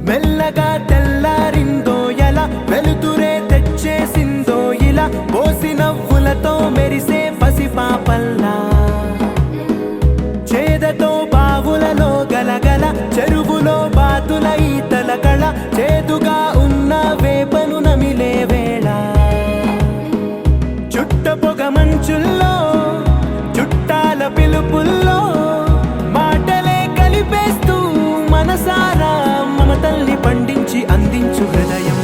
మెల్లగా తెల్లారిందో ఎలా వెలుతురే తెచ్చేసిందో ఇలా పోసి నవ్వులతో మెరిసే పసిపాపల్లా చేదతో బావులలో గలగల చెరువులో బాతుల ఈతల కళ చేదుగా ఉన్న వేపను నమిలే వేళ చుట్ట పొగ మంచుల్లో చుట్టాల పిలుపుల్లో మాటలే కలిపేస్తూ మనసారా మమతల్ని పండించి అందించు హృదయం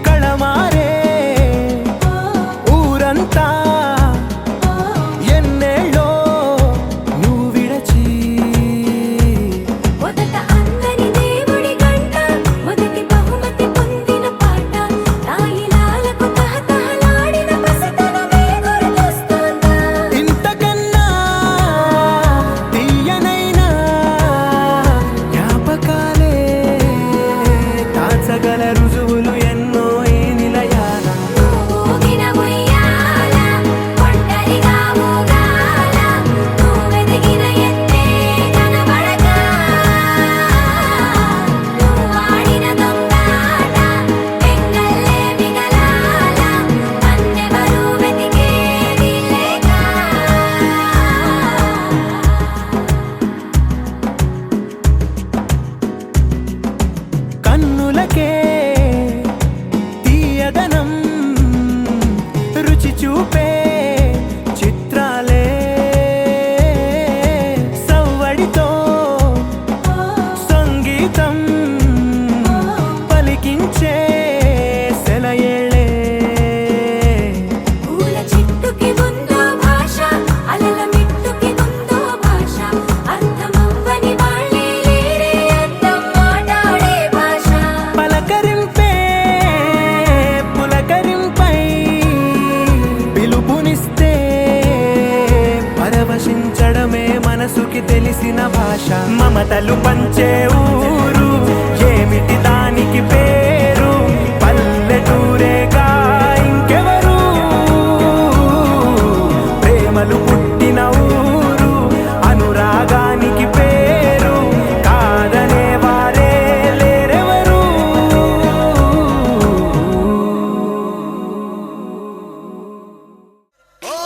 కళమారే ఊరంతా ఎన్నేళ్ళో నువ్వు విడచి మొదట అందరి దేవుడి గంట మొదటి బహుమతి పొందిన పాట తాయిలాలకు తహతహలాడిన పసితనమే గుర్తొస్తుందా ఇంతకన్నా తీయనైనా జ్ఞాపకాలే దాచగల రుజువులు ఎన్నో ఈ నిలయాల ఊగిన ఉయ్యాల ఒంటరిగా ఊగాల నువ్వెదిగిన ఎత్తే కనబడక నువ్వాడిన దొంగాట పెంగల్లే మిగలాల నన్నెవరూ వెతికేది లేక కన్నులకే తీయదనం రుచి చూపే చిత్రాలే సవ్వడితో సంగీతం పలికించే సెలయేళే పూల చెట్టుకి ఉందో భాష అలల మిట్టుకి ఉందో భాష అర్థమవ్వని వాళ్ళే లేరే అర్థం మాట్లాడే భాష పలకరింపే పులకరింపై పిలుపునిస్తే పరవశించడమే మనసుకి తెలిసిన భాష మమతలు పంచే ఊరు ఏమిటి దానికి పేరు పల్లెటూరేగా ఇంకెవరు ప్రేమలు పుట్టిన ఊరు అనురాగానికి పేరు కాదనే వారే లేరెవరు ఓ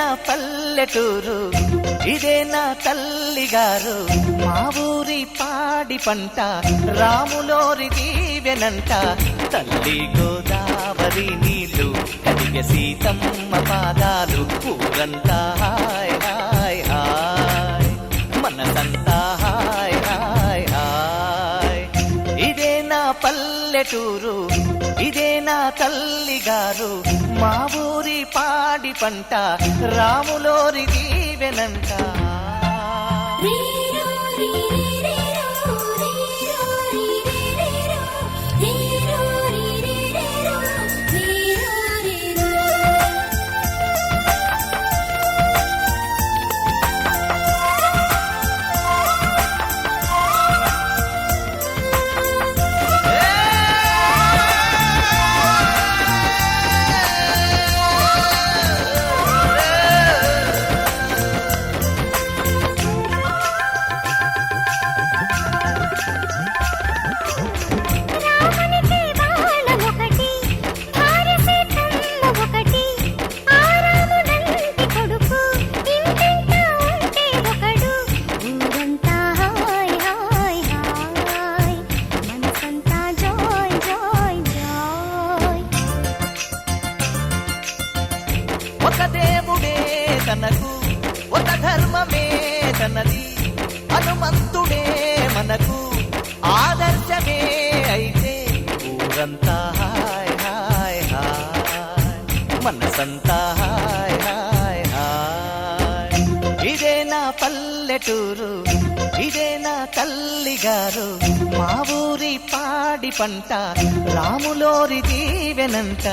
నా పల్లెటూరు, ఇదే నా తల్లిగారు. మా ఊరి పాడి పంట రాములోరి దీవెనంట. తల్లి గోదావరి నీళ్ళు కడిగే సీతమ్మ పాదాలు. ఊరంతా హాయ్ హాయ్ హాయ్, మనసంతా హాయ్ హాయ్ హాయ్. ఇదే నా పల్లెటూరు, ఇదే నా తల్లిగారు. మా ఊరి పాడి పంట రాములోరి దీవెనంట. రీరో రీరీరో రీరో రీరీరో రీరో రీరీరో రీరో రీరో. రామునికి బాణమొకటి, భార్య సీతమ్మ ఒకటి. ఆ రాముడంటి కొడుకు ఇంటింటా ఉంటే ఒకడు. ఊరంతా హాయ్ హాయ్ హాయ్, మనసంతా జాయ్ జాయ్ జాయ్. ఒక దేవుడే తనకు, ఒక ధర్మమే తనది. హనుమంతుడే మనకు ఆదర్శమే అయితే. ఊరంతా హాయ్ హాయ్ హాయ్, మనసంతా హాయ్ హాయ్ హాయ్. ఇదే నా పల్లెటూరు, ఇదే నా తల్లిగారు. మా ఊరి పాడి పంట రాములోరి దీవెనంట.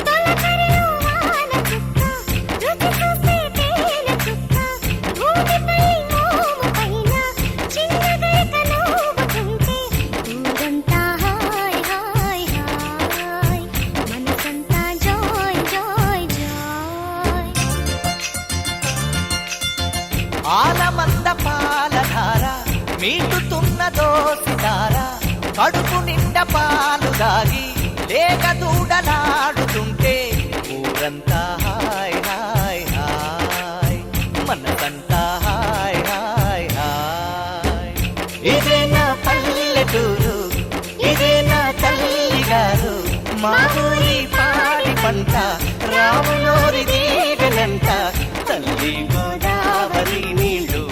తొలకరిలో వాన చుక్క, రుచి చూస్తే తేనె చుక్క. భూమిపై మోము పైన చిన్న గయక నవ్వుతుంటే. ఊరంతా హాయ్ హాయ్ హాయ్, మనసంతా జాయ్ జాయ్ జాయ్. ఆలమంద పాలధార మీటుతున్న దోసిదార. కడుపు నిండా పాలు దాగి లేక దూడలాడుతుంటే. ఊరంతా హాయ్ హాయ్ హాయ్, మనసంతా హాయ్ హాయ్ హాయ్. ఇదే నా పల్లెటూరు, ఇదే నా తల్లిగారు. మా ఊరి పాడి పంట రాములోరి దీవెనంట. తల్లి గోదావరి నీళ్ళు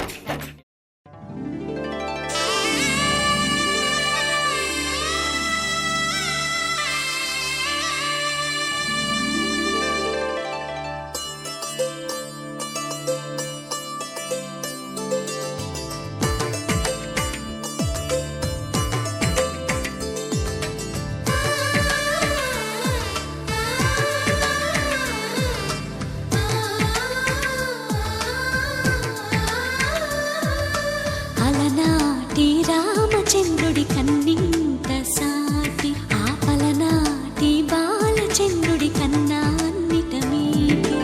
అలనాటి రామచంద్రుడి కన్నింత సాటి, ఆ పలనాటి బాలచంద్రుడి కన్నా అన్నిట మీటి.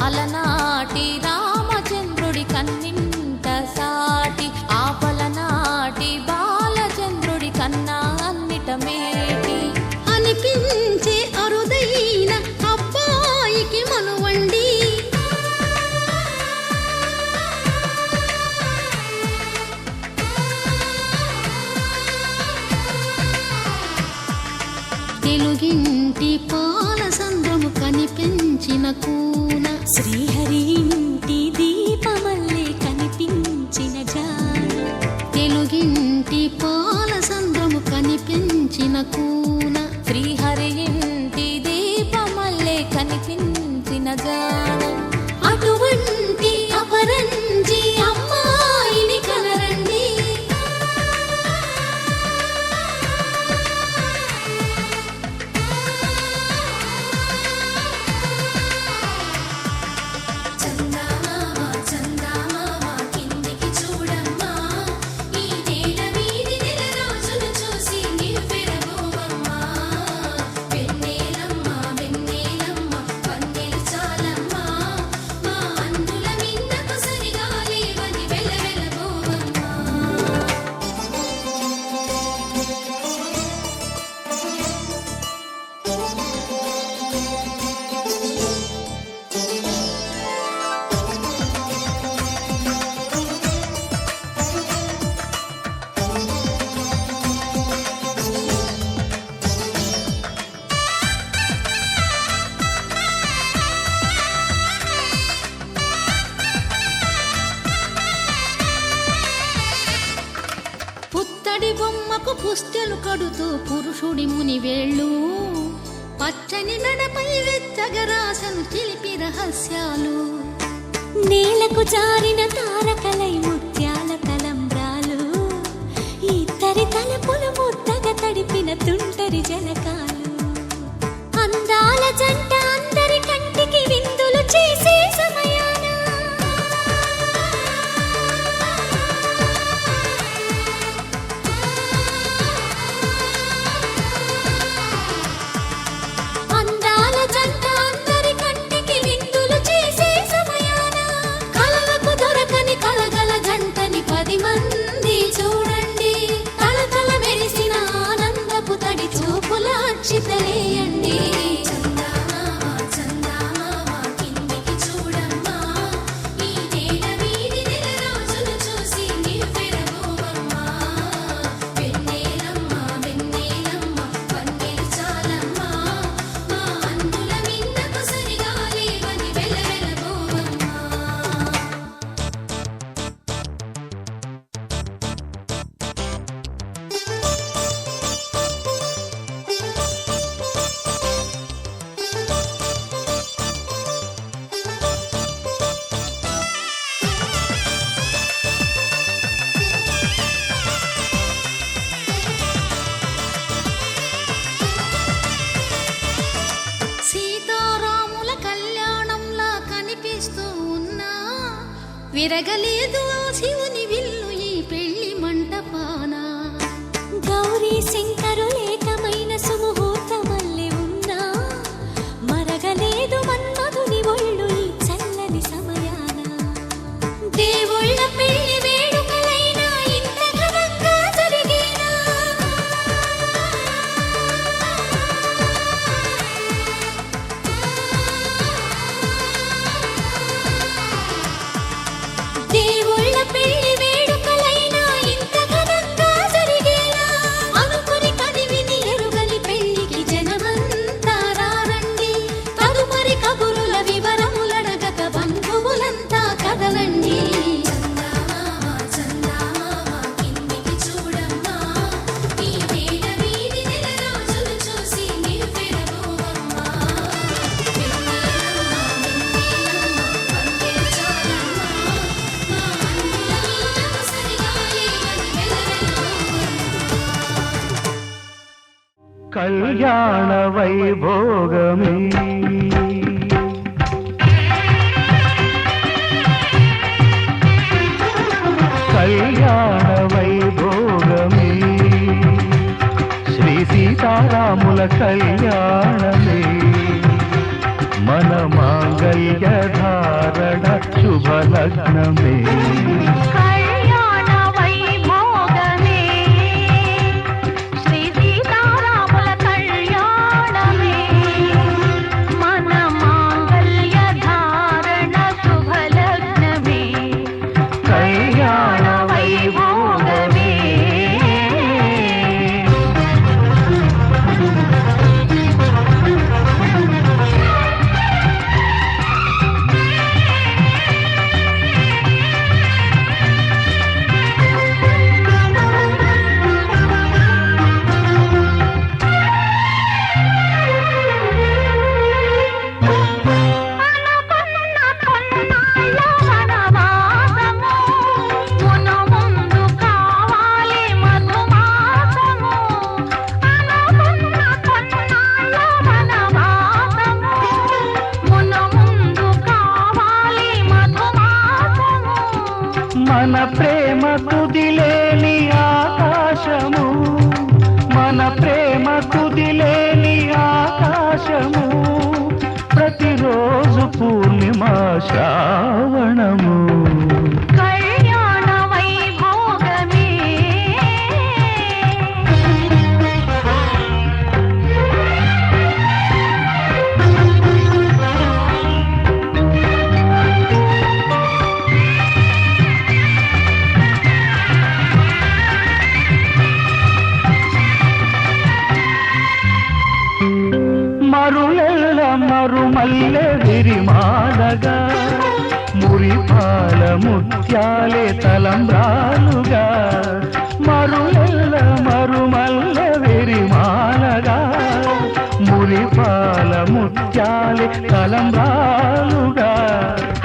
అలనాటి రామచంద్రుడి కన్నింత సాటి, ఆ పలనాటి బాలచంద్రుడి కన్నా అన్నిట మేటి. అనిపించే అరుదైన అబ్బాయికి మనువండి. తెలుగింటి పాల సంద్రము కనిపించిన కూన, శ్రీహరి ఇంటి దీపమల్లే కనిపించిన జాన. తెలుగింటి పాల సంద్రము కనిపించిన కూన, శ్రీహరి ఇంటి దీపమల్లే కనిపించిన జాన. అటువంటి అపరంజి అమ్మాయిని కనరండి. పుస్తెలు కడుతూ పురుషుడి ముని వేళ్ళు పచ్చని మెడపై వెచ్చగరాసను చిలిపి రహస్యాలు నేలకు జారిన తారకలై ముత్యాల తలంబ్రాలు ఇద్దరి తలపులు ముద్దగా తడిపిన తుంటరి జలకాలు అందాల జంట అందరి కంటికి విందులు చేసే సమయాన అందాల జంట అందరి కంటికి విందులు చేసే సమయాన కలలకు దొరకని కలగల జంటని 10 మంది చూడండి తలతల మెరిసిన ఆనందపు తడి చూపుల అక్షితలేయండి సీతారాముల కళ్యాణంలా కనిపిస్తూ ఉన్నా విరగలేదు ఆ శివుని విల్లు ఈ పెళ్లి మంటపాన గౌరీ శంకరులేకమైన సుముహూర్తమల్లె ఉన్నా మరగలేదు మన్మధుని ఒళ్ళు ఈ చల్లని సమయాన దేవుళ్ళ పెళ్లి వేడుకలైనా ఇంత ఘనంగా జరిగేనా దేవుళ్ళ పెళ్లి వేడుకలైనా ఇంత ఘనంగా జరిగేలా అనుకుని కనివిని ఎరుగని పెళ్లికి జనమంతా రారండి తదుపరి కబురుల వివరములడగక బంధువులంతా కదలండి కిందికి చూడమ్మా ఈ వేళ వీధి నెల రోజులు చూసి నివ్వెరబోవమ్మా కళ్యాణ వైభోగమే కళ్యాణ వైభోగమే శ్రీ సీతారాముల కళ్యాణమే మన మాంగళ్య ధారణ శుభలగ్నమే కళ్యాణ వైభోగమే శ్రీ సీతారాముల కళ్యాణమే మన మాంగళ్య ధారణ శుభలగ్నమే కళ్యాణ వైభోగమే మన ప్రేమ తుదిలేని ఆకాశము మన ప్రేమ తుదిలేని ఆకాశము ప్రతిరోజు పూర్ణిమ శ్రావణము కళ్యాణ వైభోగమే మరులెల్ల మరుమల్లె విరిమాలగా మురిపాల ముత్యాలే తలంబ్రాలుగా మరులెల్ల మరుమల్ల వెరిమాలగా మురిపాల ముత్యాలే తలంబ్రాలుగా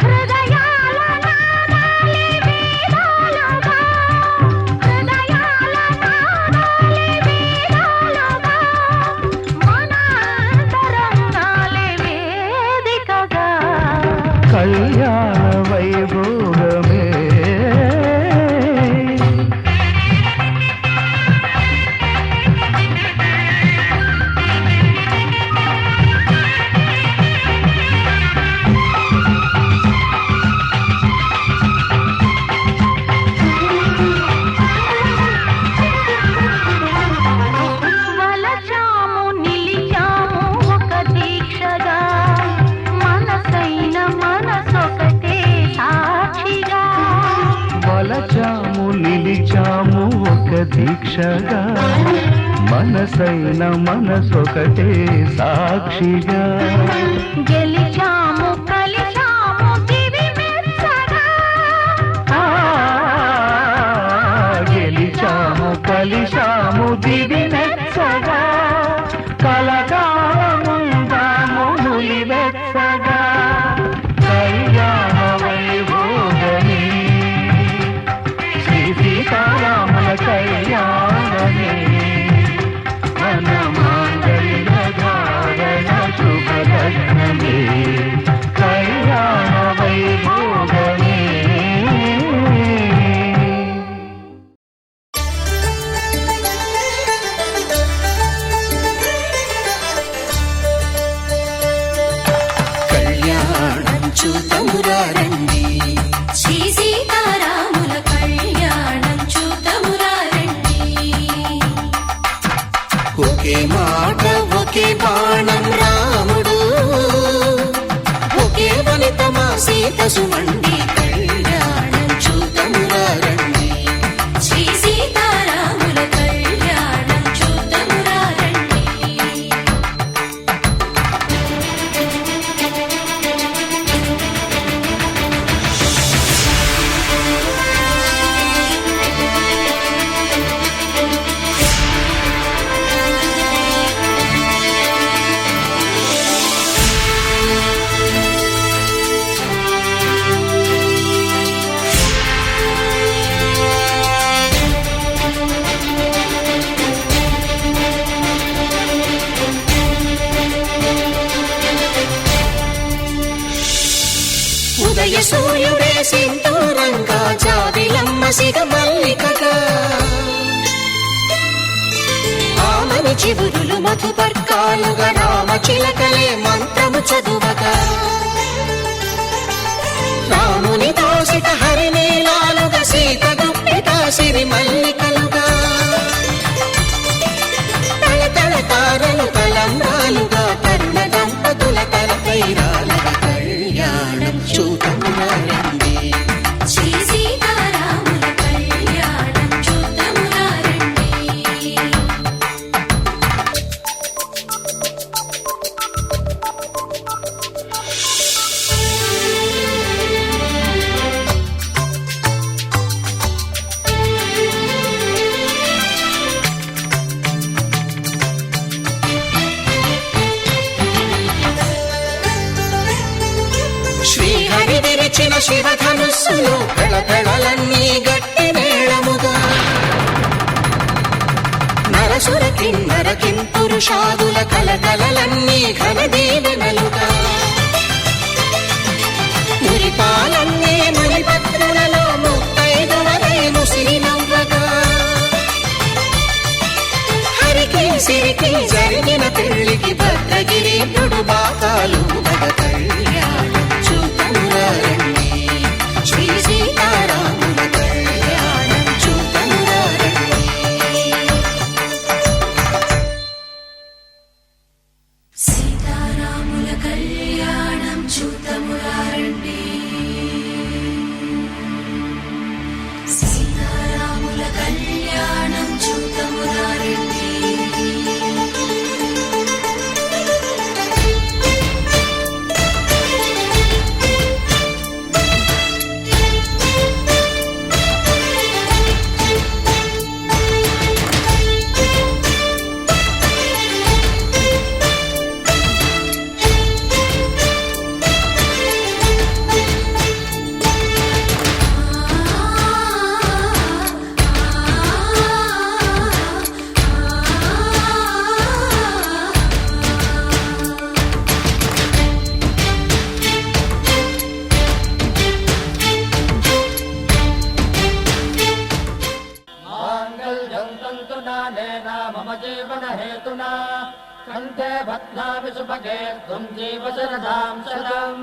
హృదయాల నాదాలే వేదాలుగా హృదయాల నాదాలే వేదాలుగా మన అంతరంగాలే వేదికగా కళ్యాణ వైభోగమే వలచాము నిలిచాము ఒక దీక్షగా మనసైన మనసొకటే సాక్షిగా వలచాము నిలిచాము ఒక దీక్షగా మనసైన మనసొకటే సాక్షిగా గెలిచాము కలిచాము దివి మెచ్చగా ఆ, గెలిచాము కలిశాము దివి మెచ్చగా కలకాలముందాము నులివెచ్చగా కళ్యాణ వైభోగమే శ్రీ సీతారాముల కళ్యాణమే మన మాంగళ్య ధారణ శుభలగ్నమే కళ్యాణ వైభోగమే కళ్యాణం చూతమురారండి శ్రీ సీతారాముల కళ్యాణం చూతమురారండి ఒకే మాట ఒకే బాణం రాముడు ఒకే వనిత మా సీత సుమండి కళ్యాణం చూతమురారండి శ్రీ సీతారాముల కళ్యాణం చూతమురారండి ఉదయ సూర్యుడే సింధూరంగా జాబిలమ్మ సిగ మల్లికగా ఆమని చివురులు మధుపర్కాలుగా రామ చిలకలే మంత్రము చదువగా రాముని దోసిట హరినీలాలుగా సీత గుప్పిట సిరి మల్లికలుగా తల తారలు తలంబ్రాలుగా తరుణ దంపతుల తలపైరాలుగా కళ్యాణం చూతమురారండి శ్రీ సీతారాముల కళ్యాణం చూతమురారండి శ్రీహరి విరిచిన శివధనుస్సులు పెళపెళలన్నీ గట్టి మేళముగా నరసుర కిన్నర కింపురుషాదుల కలకలలన్నీ ఘన దీవెనలుగా మురిపాలన్నీ మణిపత్రులలో ముత్తైదువలై ముసిరి నవ్వగా హరికి సిరికి జరిగిన పెళ్లికి భద్రగిరి బాకాలు మగ కళ్యాణం చూతమురారండి శ్రీ సీతారాముల కళ్యాణం చూతమురారండి సీతారాముల కంటే భద్నాభి సుభగే త్వం జీవ శరదాం శతం.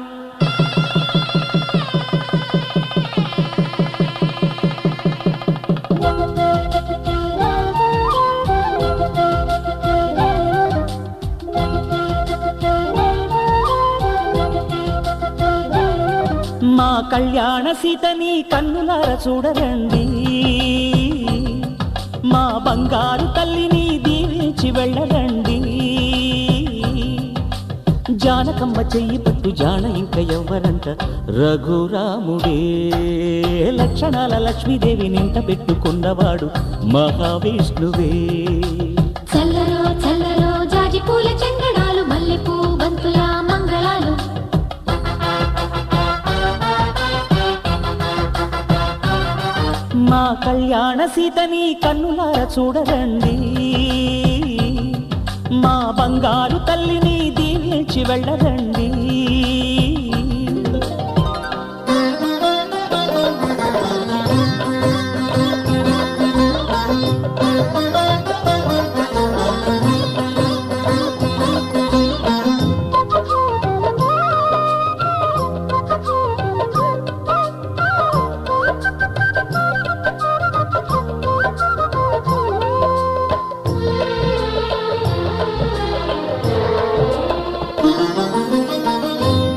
మా కళ్యాణ సీతని కన్నులార చూడరండి, మా బంగారు తల్లిని దీవించి వెళ్ళరండి. జానకమ్మ చెయ్యి పట్టు జాన ఇంక ఎవ్వరంట, రఘురాముడే. లక్షణాల లక్ష్మీదేవి నింట పెట్టుకున్నవాడు మహావిష్ణువే. చల్లరో చల్లరో జాజి పూల చందనాలు, మల్లెపూ బంతుల మంగళాలు. మా కళ్యాణ సీతని కన్నులార చూడరండి, మా బంగారు తల్లిని దీవించి వెళ్ళరండి.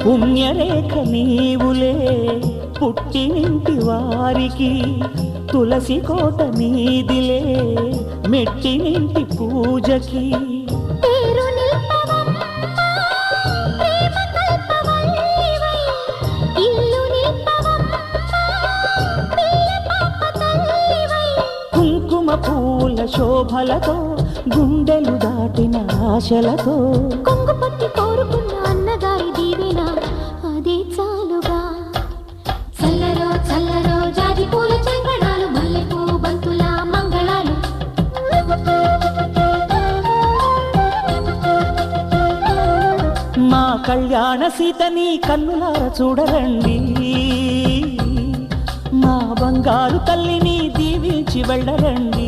పుణ్యరేఖ నీవులే పుట్టినింటి వారికి, తులసి కోట నీదిలే మెట్టినింటి పూజకి. పేరు నిల్పవమ్మ, ప్రేమ కల్పవల్లివై. ఇల్లు నిల్పవమ్మ, పిల్ల పాప తల్లివై. కుంకుమ పూల శోభలతో గుండెలు దాటిన ఆశలతో, కొంగు పట్టి కోరుకున్న అన్నగారి దీవెన అదే చాలుగా. చల్లరో చల్లరో జాజి పూల చందనాలు, మల్లెపూ బంతుల మంగళాలు. మా కళ్యాణ సీతని కన్నులార చూడరండి, మా బంగారు తల్లిని దీవించి వెళ్ళరండి.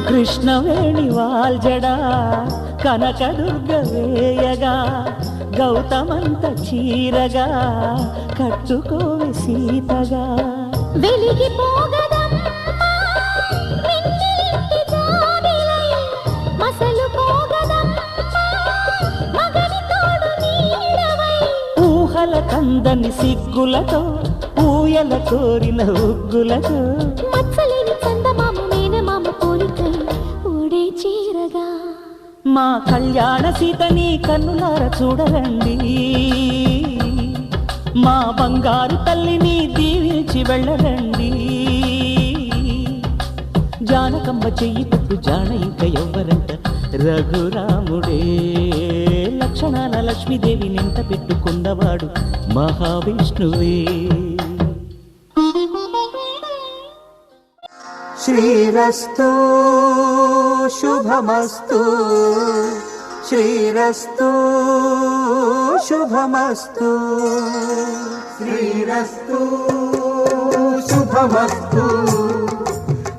కృష్ణవేణి వాల్జడా కనకదుర్గ వేయగా, గౌతమంత చీరగా కట్టుకోవి సీతగా. వెలిగిపోగదమ్మ, నిన్నిలింటి జాబిలై. మసలుపోగదమ్మ, మగని తోడు నీడవై. ఊహల కందని సిగ్గులతో ఊయల కోరిన ఉగ్గులతో, మచ్చలేని చందమామ మేనమామ పోలికై ఊడే చీరగా. మా కళ్యాణ సీతని కన్నులార చూడరండి, మా బంగారు తల్లిని దీవించి వెళ్ళరండి. జానకమ్మ చెయ్యి పట్టు జాన ఇంక ఎవ్వరంట, రఘురాముడే. లక్షణాల లక్ష్మీదేవి నింట పెట్టుకున్నవాడు మహావిష్ణువే. శ్రీరస్తు శుభమస్తు, శ్రీరస్తు శుభమస్తు, శ్రీరస్తు శుభమస్తు,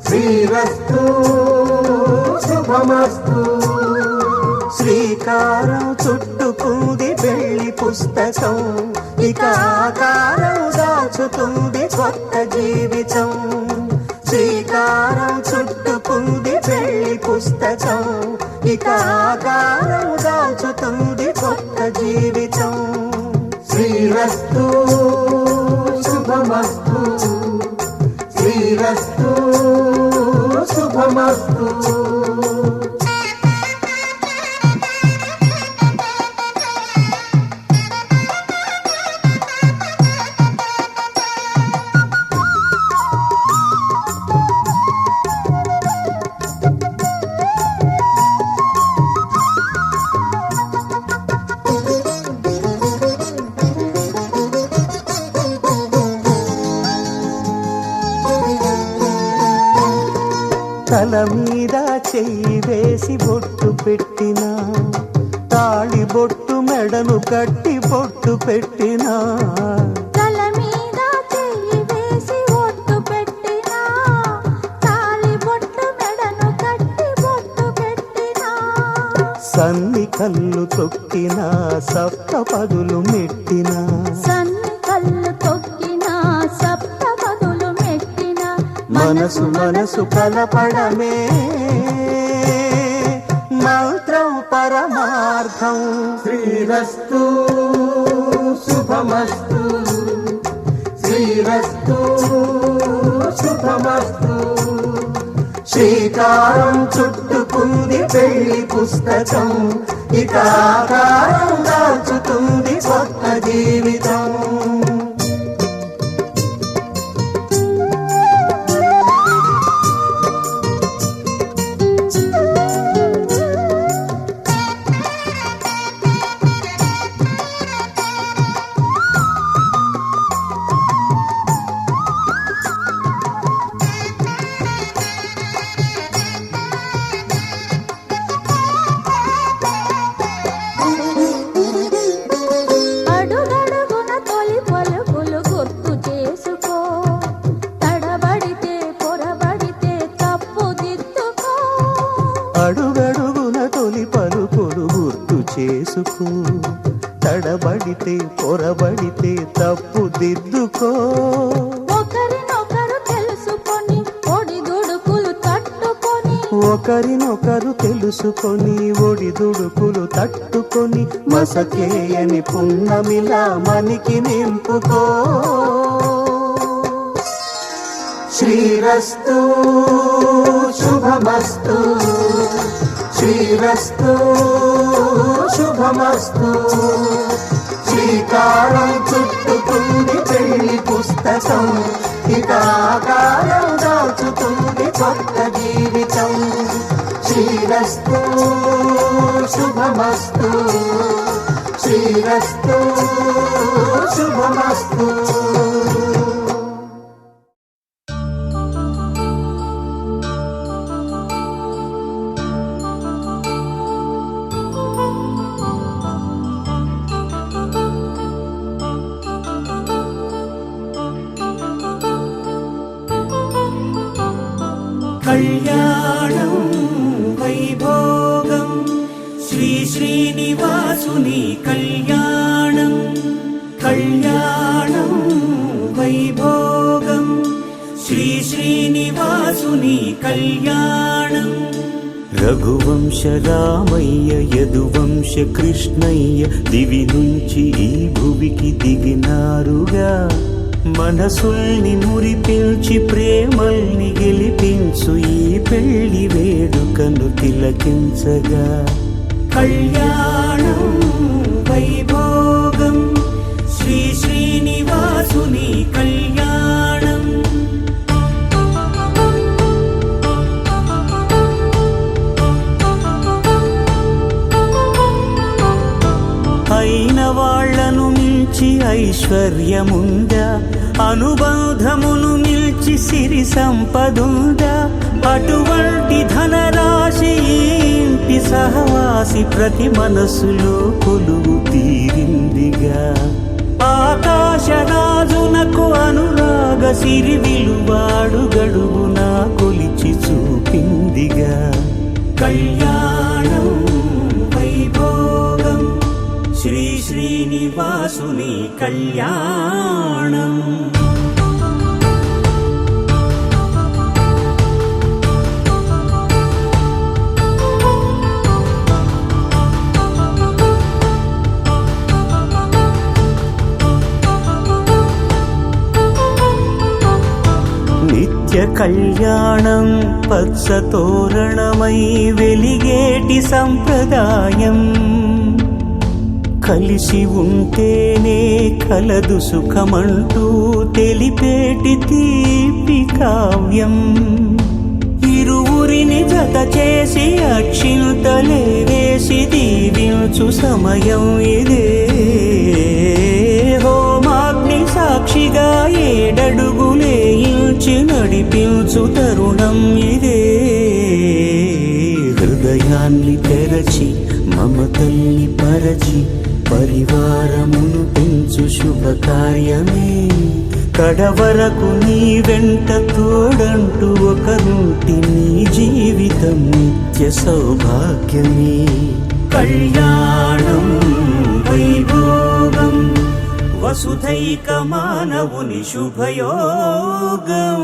శ్రీరస్తు శుభమస్తు. శ్రీకారం చుట్టుకుంది పెళ్లి పుస్తకం, ఇక ఆకారం దాచుతుంది కొత్త జీవితం. శ్రీకారం చుట్టుకుంది పెళ్లి పుస్తకం, ఇక ఆకారం దాచుతుంది కొత్త జీవితం. శ్రీరస్తు శుభమస్తు, శ్రీరస్తు శుభమస్తు. తల మీద చెయ్యి వేసి బొట్టు పెట్టినా, తాళి బొట్టు మెడను కట్టి బొట్టు పెట్టినా, తల మీద చెయ్యి వేసి బొట్టు పెట్టినా, తాళి బొట్టు మెడను కట్టి బొట్టు పెట్టినా, సన్ని కళ్ళు తొక్కినా సప్త పదులు మెట్టినా, సన్ని కళ్ళు తొక్కినా సప్త పదులు మెట్టినా, మనసు మనసు కలపడమే మంత్రం పరమార్థం. శ్రీరస్తు శుభమస్తు, శ్రీరస్తు శుభమస్తు. శ్రీకారం చుట్టుకుంది పెళ్లి పుస్తకం, ఇక ఆకారం దాచుతుంది కొత్త జీవితం. అడుగడుగున తొలి పలుకులు గుర్తు చేసుకో, తడబడితే పొరబడితే తప్పు దిద్దుకో. అడుగడుగున తొలి పలుకులు గుర్తు చేసుకో, తడబడితే పొరబడితే తప్పు దిద్దుకో. ఒకరినొకరు తెలుసుకొని ఒడిదుడుకులు తట్టుకొని, ఒకరినొకరు తెలుసుకొని ఒడిదుడుకులు తట్టుకొని, మసకేయని పున్నమిలా మనికి నింపుకో. శ్రీరస్తు శుభమస్తు, శ్రీరస్తు శుభమస్తు. శ్రీకారం చుట్టుకుంది పెళ్లి పుస్తకం, ఇక ఆకారం దాచుతుంది కొత్త జీవితం. శ్రీరస్తు శుభమస్తు, శ్రీరస్తు శుభమస్తు. కళ్యాణం వైభోగం శ్రీ శ్రీనివాసుని కళ్యాణం, కళ్యాణం వైభోగం శ్రీ శ్రీనివాసుని కళ్యాణం. రఘువంశ రామయ్య యదువంశ కృష్ణయ్య దివి నుంచి ఈ భువికి దిగినారుగా, మనసుల్ని మురిపించి ప్రేమల్ని గెలిపించు ఈ పెళ్లి వేడుకను తిలకించగా. కళ్యాణం వైభోగం శ్రీ శ్రీనివాసుని కళ్యాణం. అయిన వాళ్లను మించి ఐశ్వర్యముందా, అనుబంధమును మిల్చి సిరి సంపదుందా, అటువంటి ధనరాశి ఇంటి సహవాసి ప్రతి మనసులో కొలువు తీరిందిగా. ఆకాశరాజునకు అనురాగ సిరి విలువాడు గడుగునా కొలిచి చూపిందిగా. కళ్యాణం వైభోగం శ్రీ శ్రీనివాసుని కళ్యాణం. నిత్య కళ్యాణం పచ్చ తోరణమై వెలిగేటి సంప్రదాయం, కలిసి ఉంటేనే కలదు సుఖమంటూ తెలిపేటి తీపి కావ్యం. ఇరువురిని జత చేసి అక్షింతలే వేసి దీవించు సమయం ఇదే. హోమాగ్ని సాక్షిగా ఏడడుగులే ఇంచి నడిపించు తరుణం ఇదే. హృదయాన్ని తెరచి మమతల్ని పరచి పరివారమును పెంచు శుభకార్యమే. కడవరకు నీ వెంట తోడంటూ ఒకరుంటి నీ జీవితం నిత్య సౌభాగ్యమే. కళ్యాణం వైభోగం వసుధైక మానవుని శుభయోగం.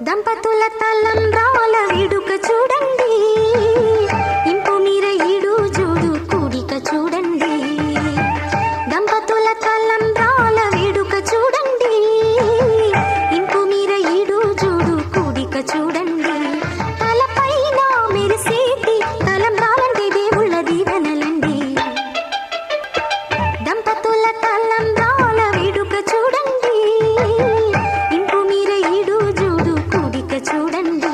దంపతుల తలంబ్రాల వేడుక చూడండి, ఇంపు మీర ఈడు జోడు కూడిక చూడండి. దంపతుల తలంబ్రాల వేడుక చూడండి, ఇంపు మీర ఈడు జోడు కూడిక చూడండి. తలపైన మెరిసేటి తలంబ్రాలంటే దేవుళ్ళ దీవెనలండి. దంపతుల తలంబ్రాల వేడుక చూడండి, ఇంపు మీర ఈడు జోడు కూడిక చూడండి.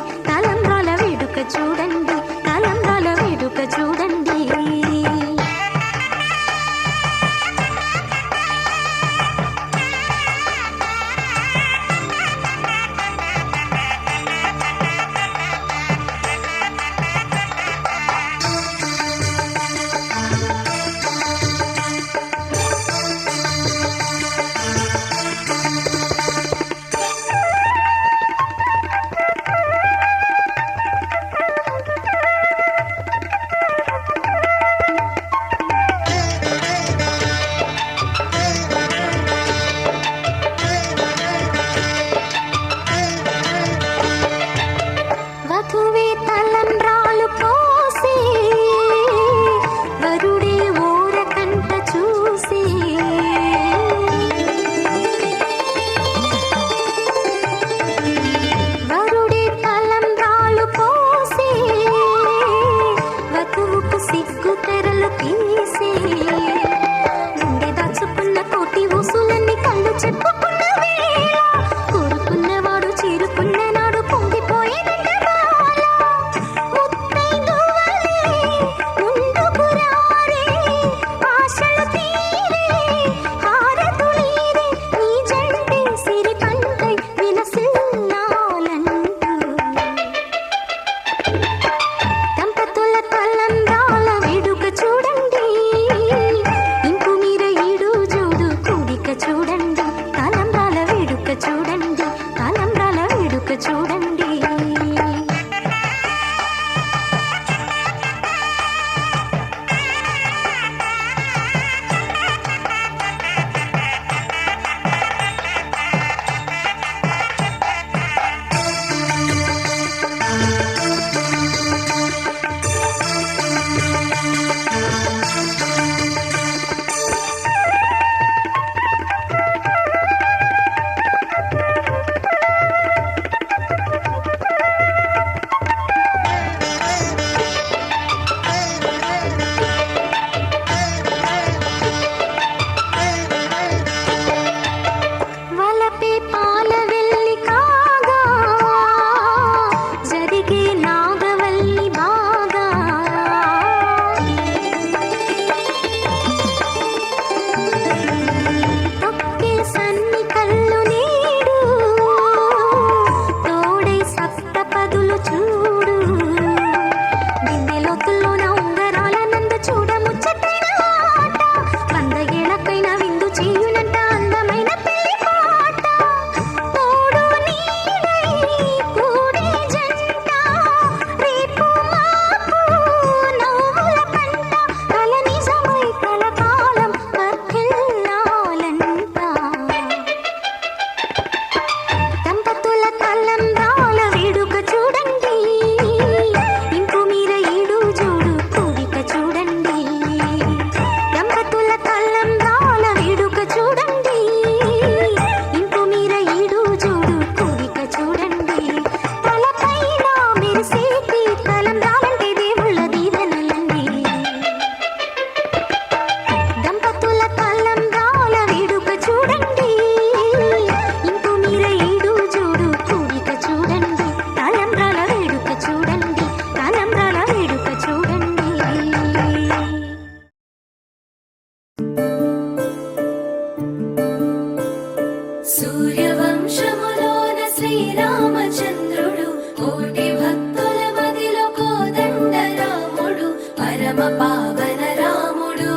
సూర్యవంశములోన శ్రీరామచంద్రుడు కోటి భక్తుల మదిలో కోదండ రాముడు పరమ పావన రాముడు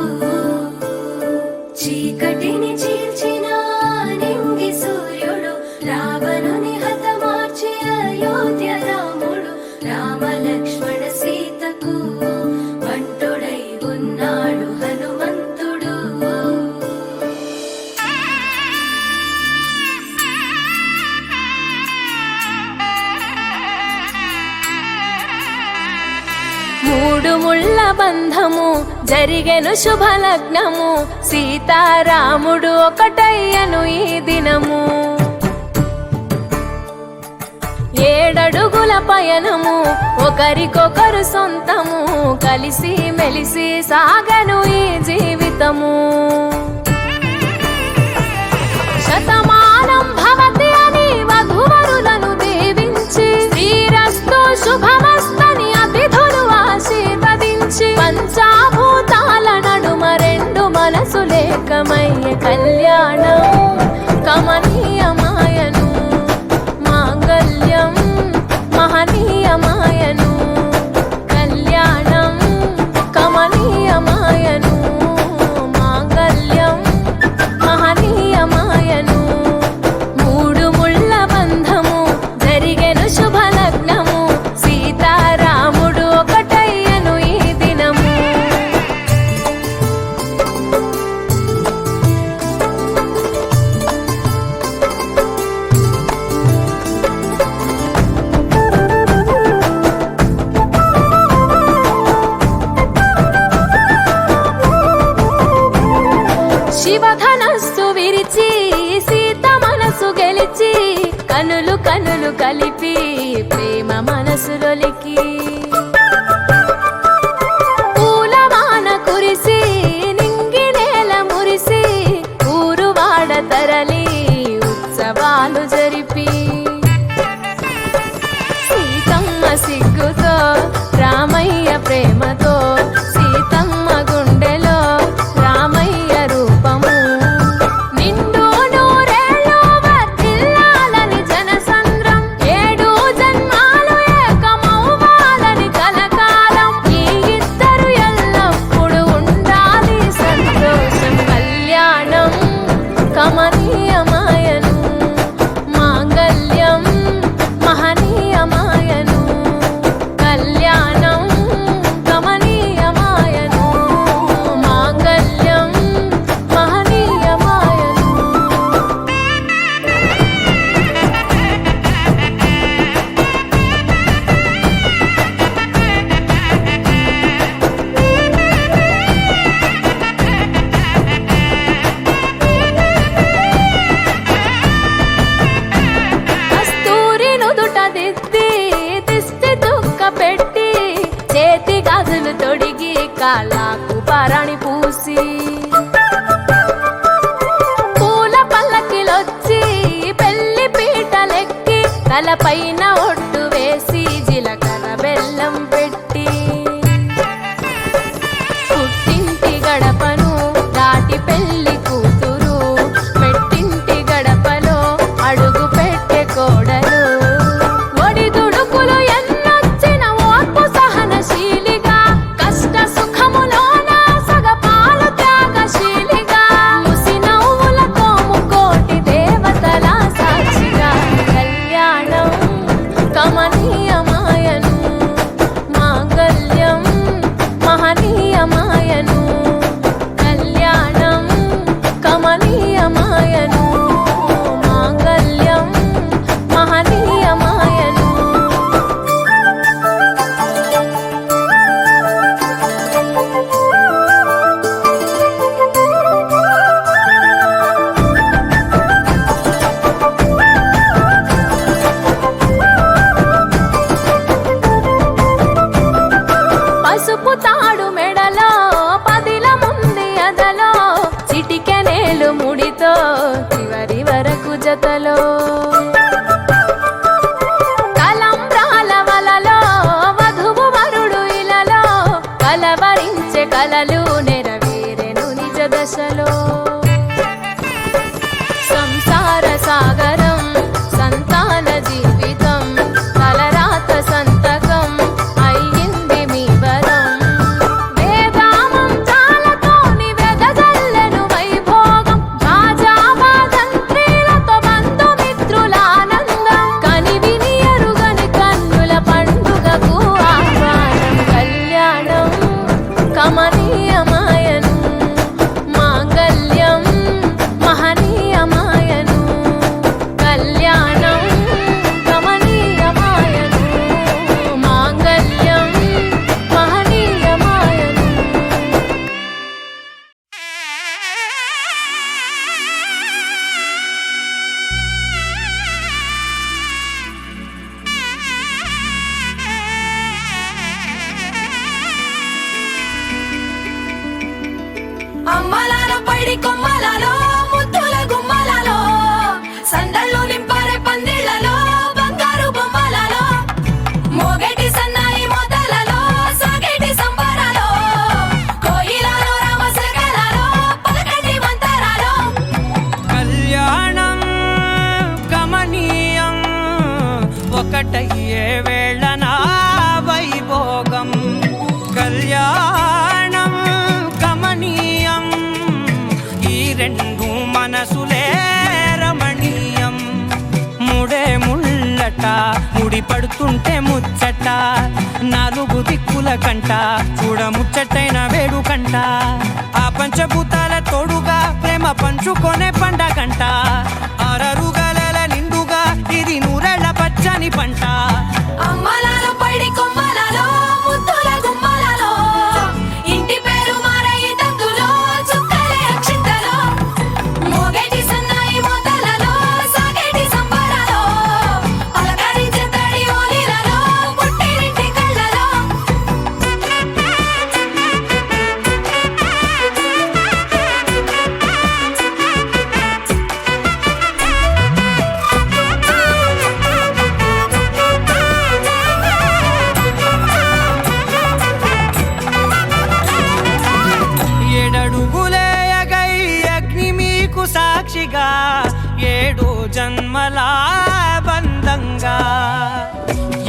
చీకటిని చీల్చిన నింగి సూర్యుడు రావణుని హతమార్చి అయోధ్య రాముడు రామ లక్ష్మణ సీతకు వంటుడై ఉన్నాడు హనుమంతుడు మూడు ముళ్ళ బంధము జరిగెను శుభలగ్నము సీతారాముడు ఒకటయ్యను ఈ దినము 7 అడుగుల పయనము ఒకరికొకరు సొంతము కలిసి మెలిసి సాగను ఈ జీవితము శతమానం భవతి అని వధువరులను దీవించి శ్రీరస్తు శుభమస్తని అతిథులు ఆశీర్వదించి పంచాభూతాల నడుమ 2 మనసులేకమయ్యే కళ్యాణం కమనీయమాయను మాంగళ్యం మహనీయమాయను కళ్యాణం కమనీయమాయను మాంగళ్యం మహనీయమాయను మూడు ముళ్ళ బంధము జరిగెను శుభలగ్నము సీతారాముడు ఒకటయ్యను ఈ దినము శివధనస్సు విరిచి సీత మనసు గెలిచి కనులు కనులు కలిపి ప్రేమ మనసులొలికి పూలవాన కురిసి నింగి నేల మురిసి ఊరువాడ తరలి ఉత్సవాలు జరిపి సీతమ్మ సిగ్గుతో రామయ్య ప్రేమతో సీతమ్మ గుండెలో రామయ్య రూపము నిండు నూరేళ్ళు వర్ధిల్లాలని జనసంద్రం 7 జన్మాలు ఏకమవ్వాలని కలకాలం ఈ ఇద్దరు ఎల్లప్పుడూ ఉండాలి సంతోషం కళ్యాణం కమనీయమాయను మాంగళ్యం మహనీయమాయను కళ్యాణం కమనీయమాయను మాంగళ్యం మహనీయమాయను కస్తూరి నుదుట దిద్ది దిష్టి దుక్క పెట్టి చేతి గాజులు తొడిగి కాళ్ళకు పారాణి పూసి పూల పల్లకిలొచ్చి పెళ్లి పీటలెక్కి తలపైన ఒట్టు వేసి జీలకర్ర బెల్లం పెట్టి పుట్టింటి గడపను దాటి పెళ్లి కూతురు మెట్టింటి గడపలో అడుగు పెట్టే కోడలు ఒడిదుడుకులు ఎన్నొచ్చిన ఓర్పు సహనశీలిగా కష్ట సుఖములోన సగపాలు త్యాగశీలిగా ముసి నవ్వులతో ముకోటి దేవతల సాక్షిగా కళ్యాణం కమనీయమాయను మాంగళ్యం మహనీయమాయను కళ్యాణం కమనీయమాయను మాంగళ్యం మహనీయమాయను పసుపు తాడు మెడలో పదిల ముంది అదలో చిటికెనేలు ముడితో చివరి వరకు జతలో కలంబ్రాల వలలో వధువు వరుడు ఇలలో కలవరించే కలలు నెరవేరెను నిజ దశలో సంసార సందళ్ళు నింపారే పందిళ్లలో బంగారు బొమ్మలలో మోగేటి సన్నాయి మోతలలో సాగేటి సంబరాలో కోయిలలో రామశకలలో పలకండి మంతరాలో కళ్యాణం గమనీయం ఒకటయ్యే వేళ నా వైభోగం కళ్యాణం గమనీయం ఈ రెండు మనసులే రమణీయం ముడే ముళ్ళట ముడి పడుతుంటే ముచ్చట నాలుగు దిక్కుల కంట చూడ ముచ్చటైన వేడుకంట ఆ పంచభూతాల తోడుగా ప్రేమ పంచుకొనే పండగంట ఆరరుగల నిండుగా ఇది నూరెళ్ళ పచ్చని పంట అమ్మలాలో పడి కొమ్మలలో ముద్దుల గుమ్మలలో ఇంటి పేరు మారయి తందులో చుక్కలే అక్షింతలో మోగేటి సన్నాయి మోతలలో సాగేటి సంబరాలో పలకరించే తడి ఓలిలలో పుట్టినింటి కళ్ళలో ఏడడుగులే ఎగై అగ్ని మీకు సాక్షిగా 7 జన్మల బంధంగా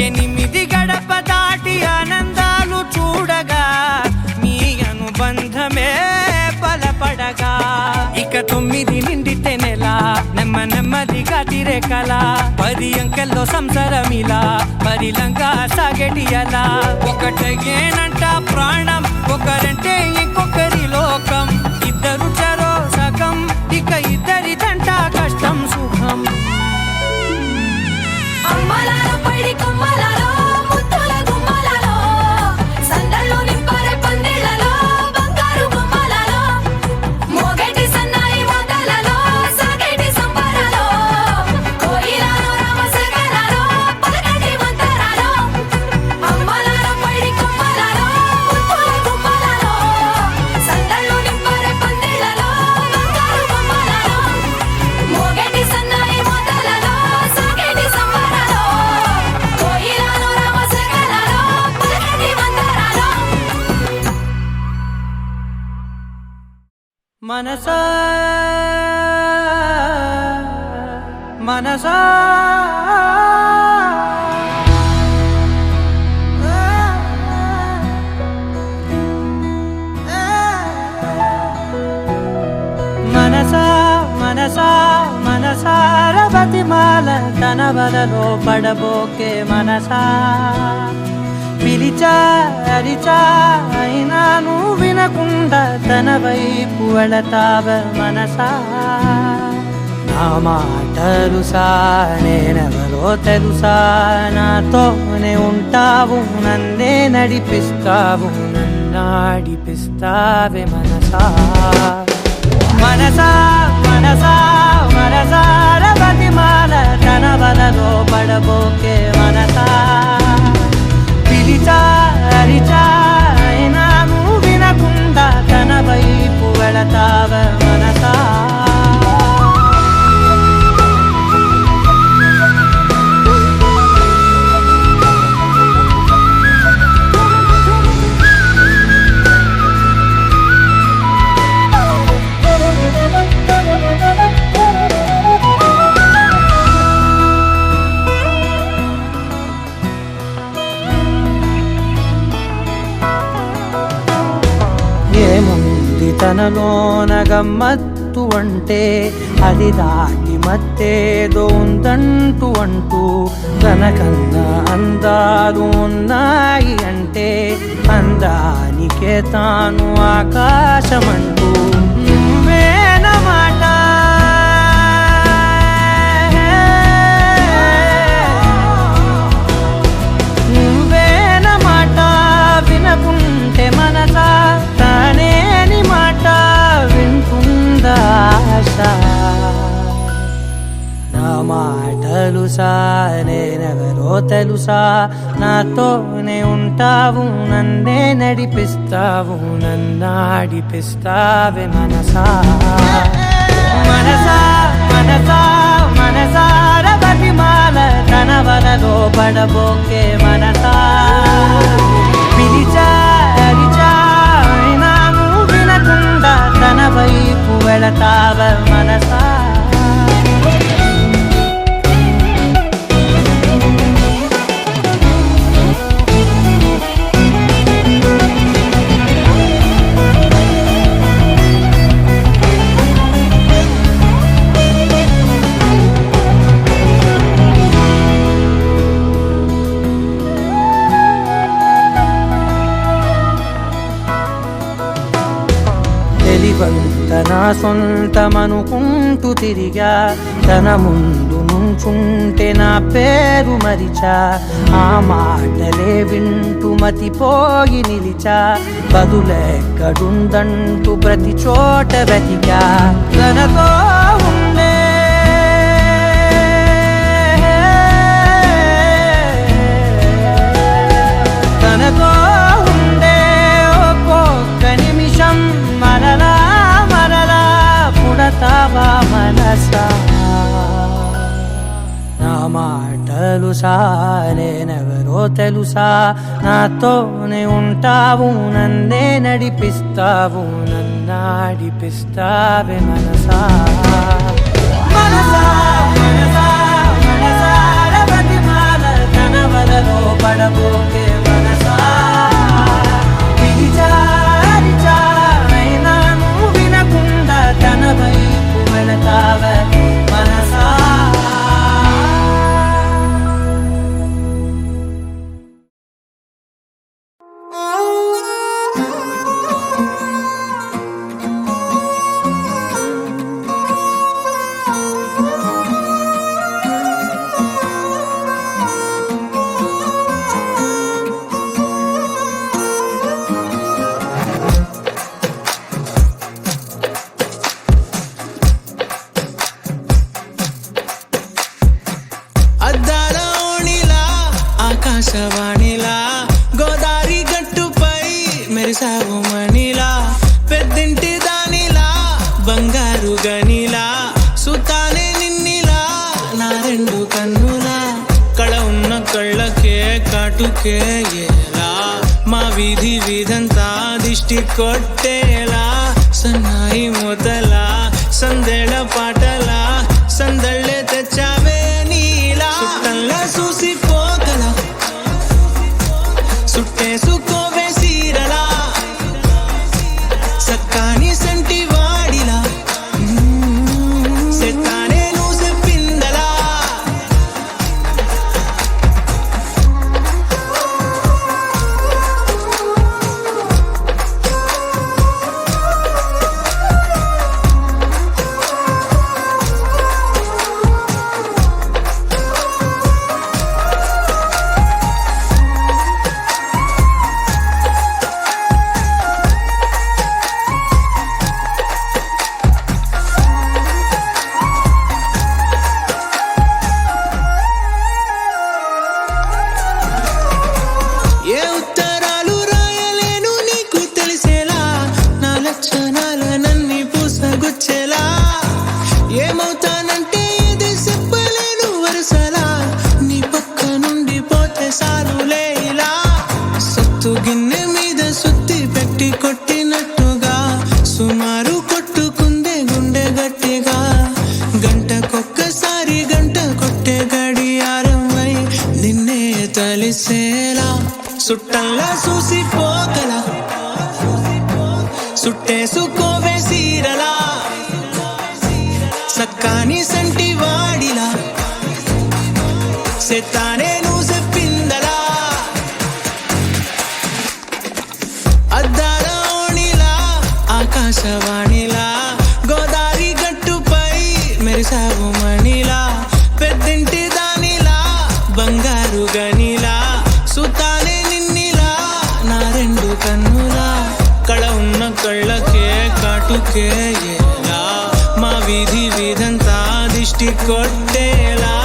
8 గడప దాటి ఆనందాలు చూడగా మీ అనుబంధమే బలపడగా ఇక 9 నిండితే నెల నెమ్మదిగా తిరే కల 10 అంకెల్లో సంసారమిలా పరిలంగా సాగేటి అలా ఒకటేనంట ప్రాణం ఒకరంటే ఇంకొకరి లోకం ఇద్దరు చరో సగం ఇక ఇద్దరిదంట కష్టం సుఖం అమ్మలాలో పడి కొమ్మలలో ముద్దుల గుమ్మలలో సందళ్ళు నింపారే పందిళ్లలో బంగారు బొమ్మలలో మోగేటి సన్నాయి మోతలలో సాగేటి సంబరాలో కోయిలలో రామశకలలో పలకండి మంతరాలో అమ్మలాలో పడి కొమ్మలలో ముద్దుల గుమ్మలలో సందళ్ళు నింపారే పందిళ్లలో బంగారు బొమ్మలలో మోగేటి సన్నాయి మోతలలో సాగేటి సంబరాలో కోయిలలో రామశకలలో పలకండి మంతరాలో మనసా మనసా మనసా మనసా మనసార బతిమాల తన వలలో పడబోకే మనసా పిలిచా అరిచా అయినా నువ్వు వినకుండా తన వైపు వెళతావ మనసా నా మాటలుసా నేనెవరో తెలుసా నాతోనే ఉంటావు నన్నే నడిపిస్తావు నన్నాడిపిస్తావే మనసా మనసా మనసా మనసార బతిమాల తన వలలో పడబోకే మనసా పిలిచా అరిచా అయినా నువ్వు వినకుండా తన వైపు వెళతావ మనసా ఏముంది తనలోన గమ్మత్తు అంటే అది దాటి మత్తేదో ఉందంటూ అంటూ తనకన్నా అందాలు ఉన్నాయి అంటే అందానికే తాను ఆకాశమంటూ నువ్వేనమాట నువ్వేనమాట వినకుంటే మనసా తానేని మాట వింటుందా ఆశ నా మాటలుసా నేనెవరో తెలుసా నాతోనే ఉంటావు నన్నే నడిపిస్తావు నన్నాడిపిస్తావే మనసా మనసా మనసా మన పడబోకే మనసా పిలిచా అరిచా అయినా నువ్వు వినకుండా తన వైపు వెళతావ మనసా తన సొంతమనుకుంటూ తిరిగా తన ముందు నుంచుంటే నా పేరు మరిచా ఆ మాటలే వింటూ మతిపోయి నిలిచా బదులెక్కడుందంటూ ప్రతి చోట వెతికా తనతో ఉండే తనతో ఉండే ఒక్కొక్క నిమిషం మరలా పుడతావా మనసా నా మాటలు సానేనెవరో తెలుసా నాతోనే ఉంటావు నన్నే నడిపిస్తావు నన్నాడిపిస్తావే మనసా మనసా మనసా మనసార ప్రతిమాల తన వలలో పడబోకే మనసా పిలిచారిచా అయినా నువ్వు వినకుండా తన వైపు వెళతావ మనసా ఆకాశవాణిలా గోదారి గట్టుపై మెరిసావు మణిలా పెద్దింటి దానిలా బంగారు గనిలా సుతానే నిన్నిలా నా రెండు కన్నులా కళ ఉన్న కళ్ళకే కాటుకే ఎలా మా వీధి వీధంతా దిష్టి కొట్టేలా సన్నాయి మూతలా సందేళ పాటలా సందళ్ళే తెచ్చావే నీలా సుట్టంలా చూసిపోగల సుట్టేసుకోవే సీరలా సక్కాని సంటి వాడిలా సెత్తానే నువ్వు చెప్పిందలా గిన్నె మీద సుత్తి పెట్టి కొట్టినట్టుగా సుమారు కొట్టుకుందే గుండె గట్టిగా గంటకొక్కసారి గంట కొట్టే గడియారమై నిన్నే తలిసేలా సుట్టంలా చూసిపోగల సుట్టేసుకోవే సీరలా సక్కాని సంటి వాడిలా సెత్తానే నువ్వు చెప్పిందలా అద్దాలోనిలా ఆకాశవాణిలా గోదారి గట్టుపై మెరిసావు మణిలా పెద్దింటి దానిలా బంగారు గనిలా సుతానే నిన్నిలా నా రెండు కన్నులా కళ ఉన్న కళ్ళకే కాటుకే ఎలా మా వీధి వీధంతా దిష్టి కొట్టేలా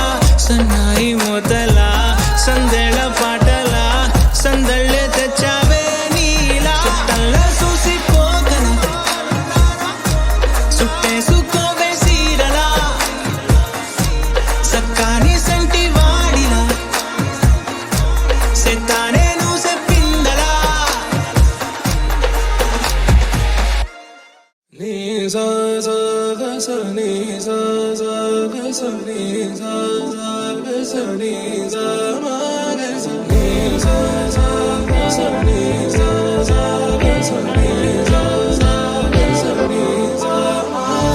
సన్నాయి మూతలా సందేళ పాటలా సందళ్ళే తెచ్చావే నీలా సుట్టంలా చూసిపోగల సుట్టేసుకోవే సీరలా సక్కాని సంటి వాడిలా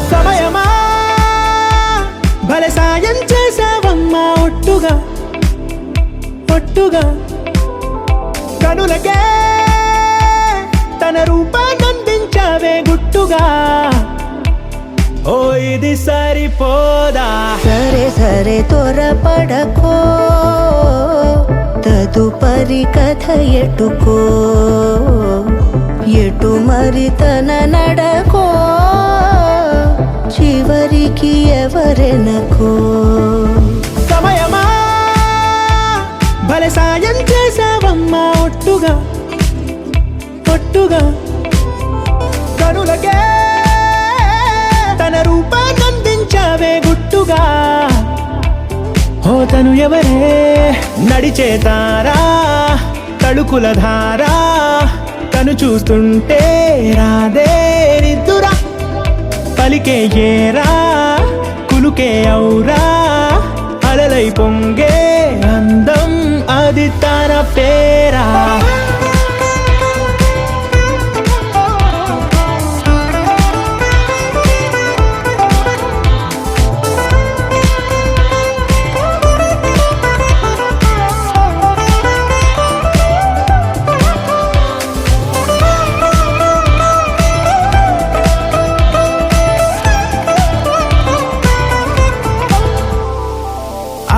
సమయమా భలే సాయం చేసావమ్మా ఒట్టుగా ఒట్టుగా కనులకే తన రూపాన్నందించావే గుట్టుగా ఓ ఇది సరిపోదా సరే సరే త్వరపడకో తదుపరి కథ ఎటుకో ఎటు మరి తన నడకో చివరికి ఎవరెనకో సమయమా భలే సాయం చేసావమ్మా ఒట్టుగా ఒట్టుగా కనులకే తన రూపాన్నందించావే గుట్టుగా ఓ తను ఎవరే నడిచే తారా తడుకుల ధారా తను చూస్తుంటే రాదే నిద్దురా పలికే ఏరా కులుకే ఔరా అలలై పొంగే అందం అది తన పేరా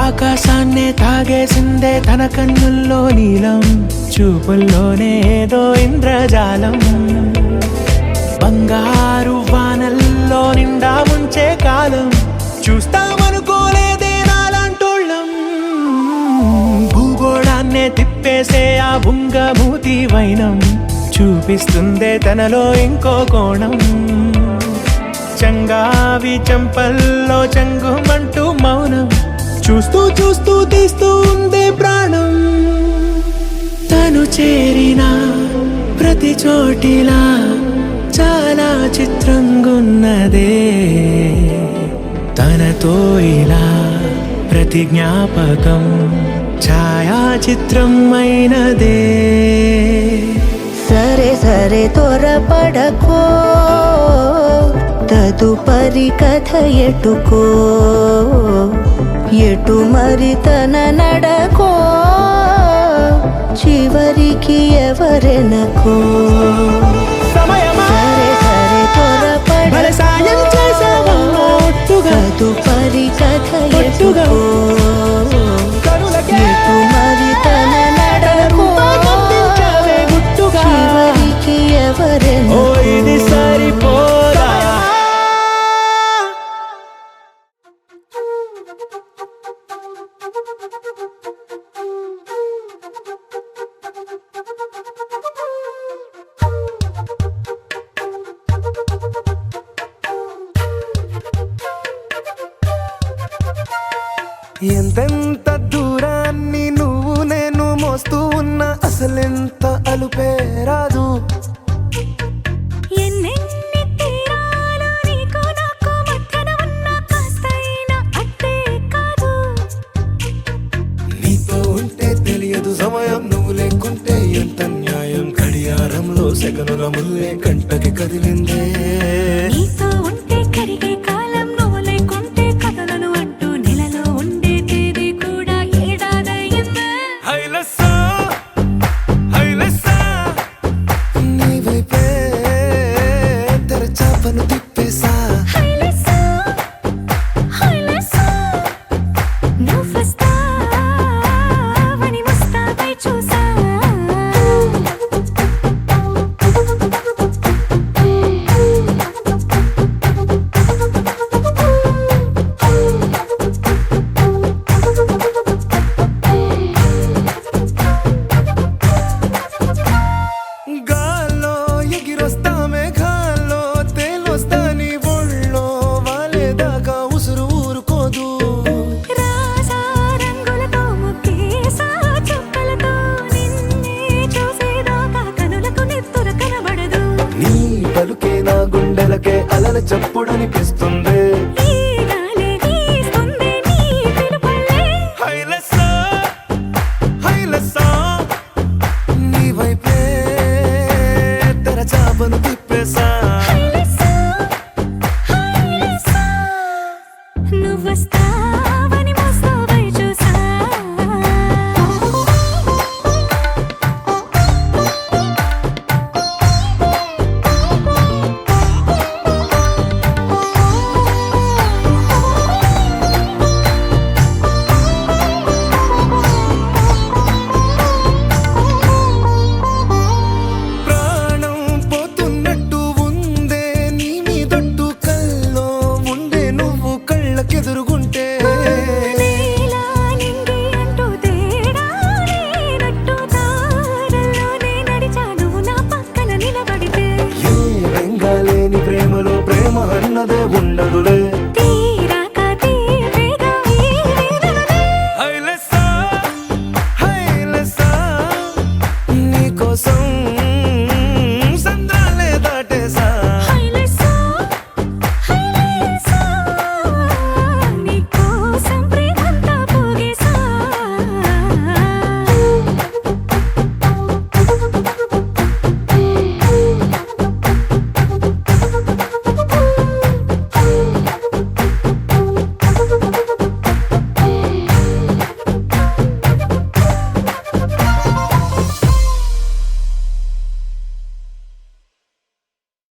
ఆకాశాన్నే తాగేసిందే తన కన్నుల్లో నీలం చూపుల్లోనే ఏదో ఇంద్రజాలం బంగారు వానల్లో నిండా ముంచే కాలం చూస్తామనుకోలేదే నాలాంటోళ్ళం భూగోళాన్నే తిప్పేసే ఆ బుంగమూతి వైనం చూపిస్తుందే తనలో ఇంకో కోణం చంగావి చంపల్లో చంగుమంటూ మౌనం చూస్తూ చూస్తూ తీస్తూ ఉందే ప్రాణం తను చేరిన ప్రతి చోటిలా చాలా చిత్రంగున్నదే తనతో ఇలా ప్రతి జ్ఞాపకం ఛాయాచిత్రం అయినదే సరే సరే త్వరపడకో తదుపరి కథ ఎటుకో ఎటు మరి తన నడకో చివరికి ఎవరెనకో సమయమా సరే సరే భలే సాయం చేసావమ్మా ఒట్టుగా తదుపరి కథ ఒట్టుగా ఎటుకో కనులకే ఎటు మరి తన నడకో రూపాన్నందించావే గుట్టుగా చివరికి ఓ ఎవరెనకో ఇది సరిపోదా ఎంతెంత దూరాన్ని నువ్వు నేను మోస్తూ ఉన్నా అసలెంత అలుపే రాదు ఎన్నెన్ని తీరాలు నీకు నాకు మధ్యన ఉన్న కాస్తైనా అట్టే కాదు నీతో ఉంటే తెలియదు సమయం నువ్వు లేకుంటే ఎంత న్యాయం గడియారంలో సెకనుల ముల్లే కంటకి కదిలిందే నీతో ఉంటే కరిగే కాలం నువ్వు లేకుంటే కథలను అంటూ నెలలో ఉండే తేదీ కూడా ఏడాదయ్యిందే నీ వైపే తెరచాపను తిప్పేసా హైలెస్సా హైలెస్సా నువ్వు వస్తావని ముస్తాబై చూసా గాల్లో ఎగిరొస్తా మేఘాల్లో తేలొస్తా నీ ఒళ్ళో వాలేదాకా ఉసురు ఊరుకోదు రాజా రంగులతో ముగ్గేసా చుక్కలతో నిన్నే చూసేదాకా కనులకు నెత్తురు కనబడదు నీ పలుకే నా గుండెలకే అలల చప్పుడనిపిస్తుంది